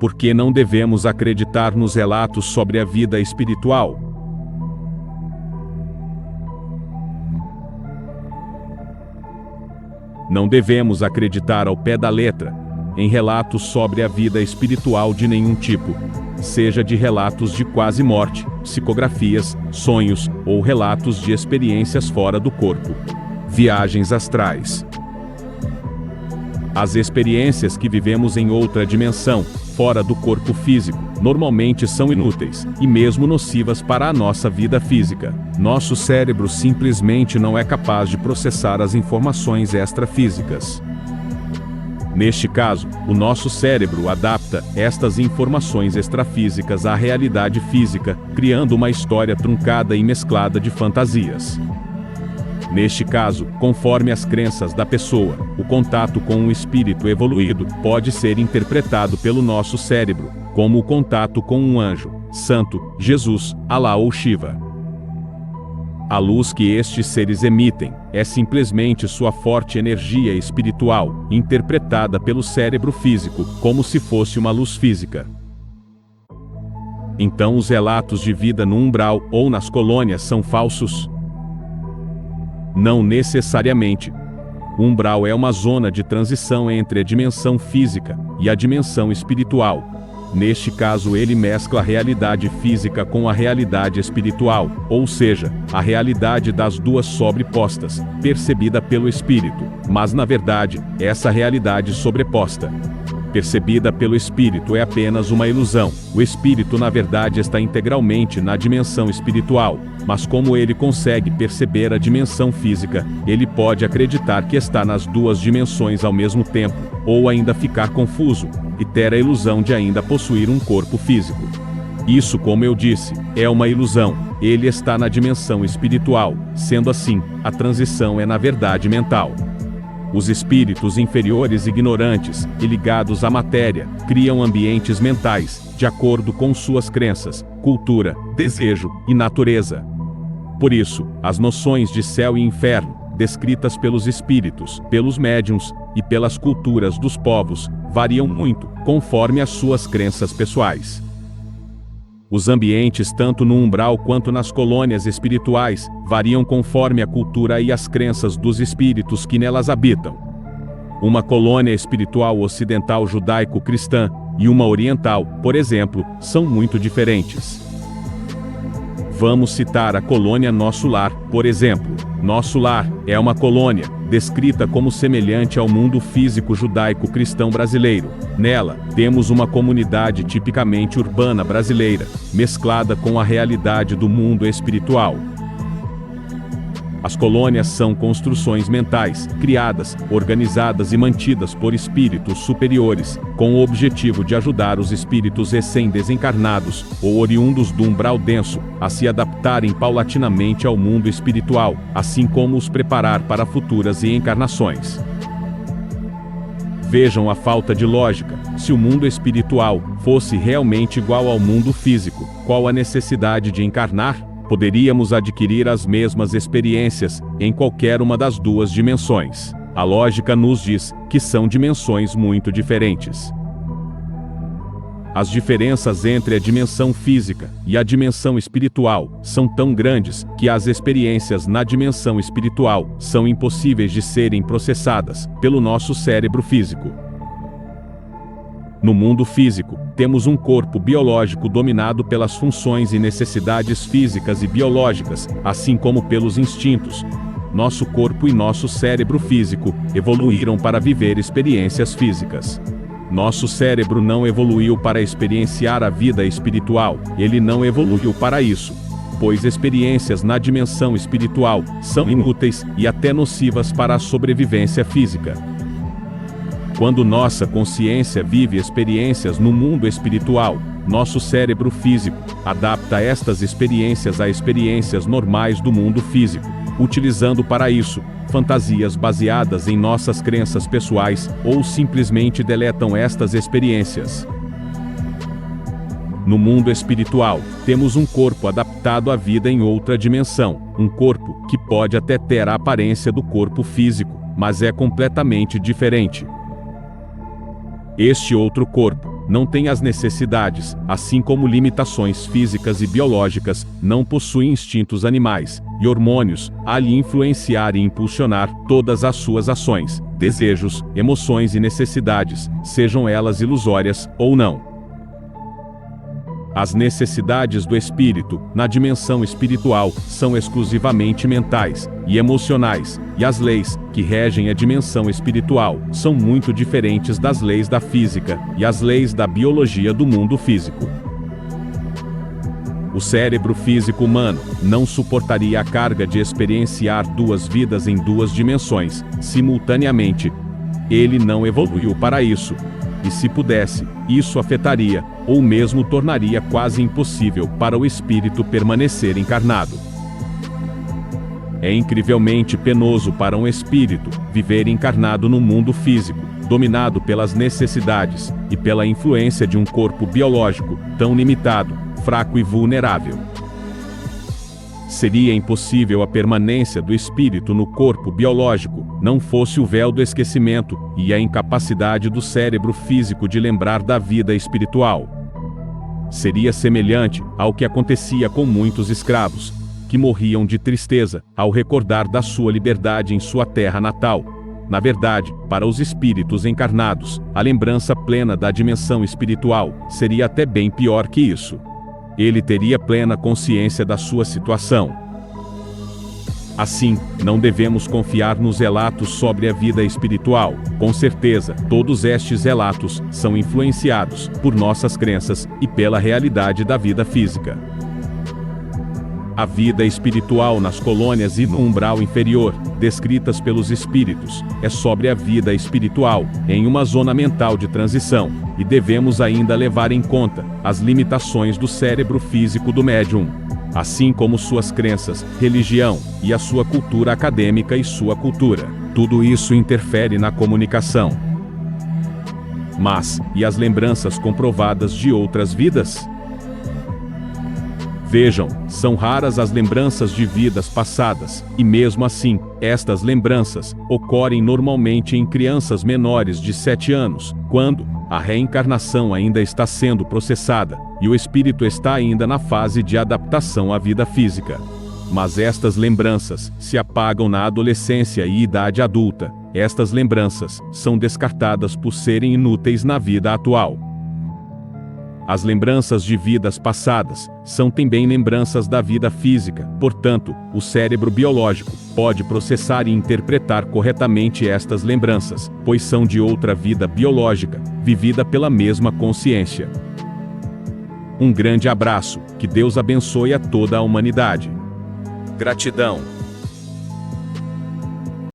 Por que não devemos acreditar nos relatos sobre a vida espiritual? Não devemos acreditar ao pé da letra em relatos sobre a vida espiritual de nenhum tipo, seja de relatos de quase morte, psicografias, sonhos ou relatos de experiências fora do corpo, viagens astrais. As experiências que vivemos em outra dimensão, fora do corpo físico, normalmente são inúteis e mesmo nocivas para a nossa vida física. Nosso cérebro simplesmente não é capaz de processar as informações extrafísicas. Neste caso, o nosso cérebro adapta estas informações extrafísicas à realidade física, criando uma história truncada e mesclada de fantasias. Neste caso, conforme as crenças da pessoa, o contato com um espírito evoluído pode ser interpretado pelo nosso cérebro como o contato com um anjo, santo, Jesus, Alá ou Shiva. A luz que estes seres emitem é simplesmente sua forte energia espiritual, interpretada pelo cérebro físico como se fosse uma luz física. Então os relatos de vida no umbral ou nas colônias são falsos? Não necessariamente. O umbral é uma zona de transição entre a dimensão física e a dimensão espiritual. Neste caso, ele mescla a realidade física com a realidade espiritual, ou seja, a realidade das duas sobrepostas, percebida pelo espírito, mas na verdade, essa realidade sobreposta, percebida pelo espírito, é apenas uma ilusão. O espírito na verdade está integralmente na dimensão espiritual, mas como ele consegue perceber a dimensão física, ele pode acreditar que está nas duas dimensões ao mesmo tempo, ou ainda ficar confuso e ter a ilusão de ainda possuir um corpo físico. Isso, como eu disse, é uma ilusão. Ele está na dimensão espiritual. Sendo assim, a transição é na verdade mental. Os espíritos inferiores ignorantes e ligados à matéria criam ambientes mentais, de acordo com suas crenças, cultura, desejo e natureza. Por isso, as noções de céu e inferno, descritas pelos espíritos, pelos médiuns e pelas culturas dos povos, variam muito, conforme as suas crenças pessoais. Os ambientes, tanto no umbral quanto nas colônias espirituais, variam conforme a cultura e as crenças dos espíritos que nelas habitam. Uma colônia espiritual ocidental judaico-cristã e uma oriental, por exemplo, são muito diferentes. Vamos citar a colônia Nosso Lar, por exemplo. Nosso Lar é uma colônia, descrita como semelhante ao mundo físico judaico-cristão brasileiro. Nela, temos uma comunidade tipicamente urbana brasileira, mesclada com a realidade do mundo espiritual. As colônias são construções mentais, criadas, organizadas e mantidas por espíritos superiores, com o objetivo de ajudar os espíritos recém-desencarnados, ou oriundos do umbral denso, a se adaptarem paulatinamente ao mundo espiritual, assim como os preparar para futuras reencarnações. Vejam a falta de lógica. Se o mundo espiritual fosse realmente igual ao mundo físico, qual a necessidade de encarnar? Poderíamos adquirir as mesmas experiências em qualquer uma das duas dimensões. A lógica nos diz que são dimensões muito diferentes. As diferenças entre a dimensão física e a dimensão espiritual são tão grandes que as experiências na dimensão espiritual são impossíveis de serem processadas pelo nosso cérebro físico. No mundo físico, temos um corpo biológico dominado pelas funções e necessidades físicas e biológicas, assim como pelos instintos. Nosso corpo e nosso cérebro físico evoluíram para viver experiências físicas. Nosso cérebro não evoluiu para experienciar a vida espiritual, ele não evoluiu para isso, pois experiências na dimensão espiritual são inúteis e até nocivas para a sobrevivência física. Quando nossa consciência vive experiências no mundo espiritual, nosso cérebro físico adapta estas experiências a experiências normais do mundo físico, utilizando para isso fantasias baseadas em nossas crenças pessoais, ou simplesmente deletam estas experiências. No mundo espiritual, temos um corpo adaptado à vida em outra dimensão, um corpo que pode até ter a aparência do corpo físico, mas é completamente diferente. Este outro corpo não tem as necessidades, assim como limitações físicas e biológicas, não possui instintos animais e hormônios a lhe influenciar e impulsionar todas as suas ações, desejos, emoções e necessidades, sejam elas ilusórias ou não. As necessidades do espírito, na dimensão espiritual, são exclusivamente mentais e emocionais, e as leis que regem a dimensão espiritual são muito diferentes das leis da física e as leis da biologia do mundo físico. O cérebro físico humano não suportaria a carga de experienciar duas vidas em duas dimensões, simultaneamente. Ele não evoluiu para isso. E se pudesse, isso afetaria, ou mesmo tornaria quase impossível para o espírito permanecer encarnado. É incrivelmente penoso para um espírito viver encarnado no mundo físico, dominado pelas necessidades e pela influência de um corpo biológico tão limitado, fraco e vulnerável. Seria impossível a permanência do espírito no corpo biológico, não fosse o véu do esquecimento e a incapacidade do cérebro físico de lembrar da vida espiritual. Seria semelhante ao que acontecia com muitos escravos, que morriam de tristeza ao recordar da sua liberdade em sua terra natal. Na verdade, para os espíritos encarnados, a lembrança plena da dimensão espiritual seria até bem pior que isso. Ele teria plena consciência da sua situação. Assim, não devemos confiar nos relatos sobre a vida espiritual. Com certeza, todos estes relatos são influenciados por nossas crenças e pela realidade da vida física. A vida espiritual nas colônias e no umbral inferior, descritas pelos espíritos, é sobre a vida espiritual, em uma zona mental de transição, e devemos ainda levar em conta as limitações do cérebro físico do médium, assim como suas crenças, religião, e a sua cultura acadêmica e sua cultura. Tudo isso interfere na comunicação. Mas, e as lembranças comprovadas de outras vidas? Vejam, são raras as lembranças de vidas passadas, e mesmo assim, estas lembranças ocorrem normalmente em crianças menores de 7 anos, quando a reencarnação ainda está sendo processada, e o espírito está ainda na fase de adaptação à vida física. Mas estas lembranças se apagam na adolescência e idade adulta. Estas lembranças são descartadas por serem inúteis na vida atual. As lembranças de vidas passadas são também lembranças da vida física, portanto, o cérebro biológico pode processar e interpretar corretamente estas lembranças, pois são de outra vida biológica, vivida pela mesma consciência. Um grande abraço, que Deus abençoe a toda a humanidade. Gratidão.